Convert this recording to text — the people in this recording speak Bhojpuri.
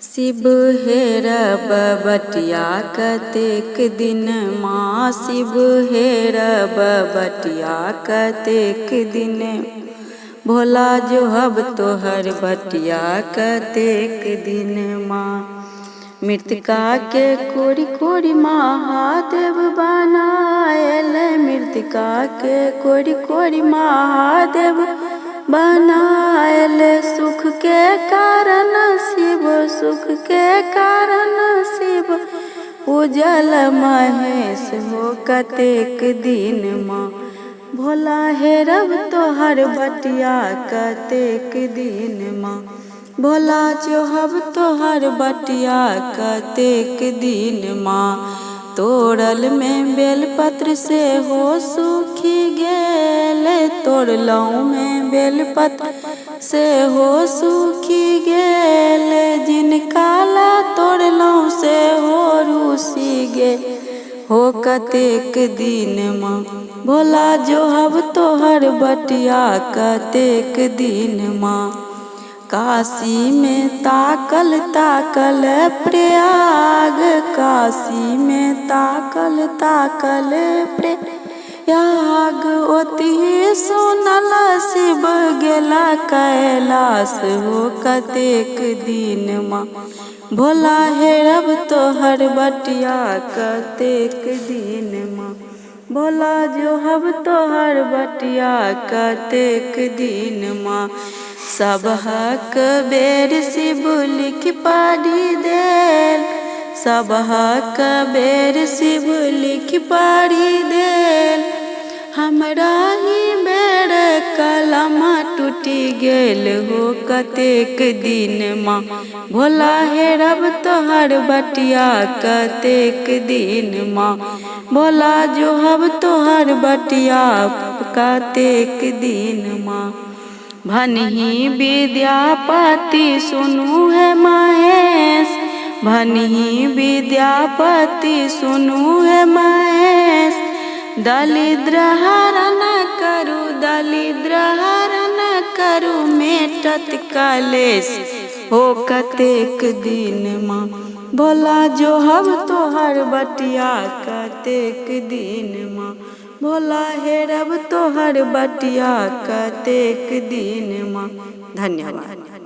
शिव हेरब बटिया कतेक दिन माँ, शिव हेरब बटिया कतेक दिन, भोला जोहब तोहर बटिया कतेक दिन माँ। मृतका के कोरि कोरि महादेव बनायल, मृतका के कोरि कोरि महादेव बनायल, सुख के कारण शिव, सुख के कारण शिव, पूजल महेश हो कतेक दिन माँ। भोला हेरब तोहर बटिया कतेक दिन माँ, भोला जोहब तोहर बटिया कतेक दिन माँ। तोड़ल में बेलपत्र से हो सूखी गेल, तोड़लौं में बेलपत्र से हो सूखी गेल, जिनकाला तोड़लौं से हो रूसी गे हो कतेक दिन माँ। भोला जोहब तोहर बटिया कतेक दिन माँ। काशी में ताकल ताकल प्रयाग, काशी में ताकल ताकल प्रयाग, ओति सुनल शिव गेला कैलाश हो कतेक दिन माँ। भोला हेरब तोहर बटिया कतेक दिन माँ, भोला जोहब तोहर बटिया कतेक दिन माँ। सबहक बेर शिव लिख पढ़ी देल, सबहक बेर शिव लिख पढ़ी देल, हमरा ही बेर कलम टूटी गेल हो कतेक दिन माँ। भोला हेरब तोहर बटिया कतेक दिन माँ, भोला जोहब तोहर बटिया कतेक दिन माँ। भनहि विद्यापति सुनु है महेश, भनहि विद्यापति सुनु है महेश, दलिद्र हरण करू, दलिद्र हरण करू, मेटत कलेश हो कतेक दिन माँ। भोला जोहब तोहर बटिया कतेक दिन माँ, भोला हेरब तोहर बटिया कतेक दिन माँ। धन्यवाद।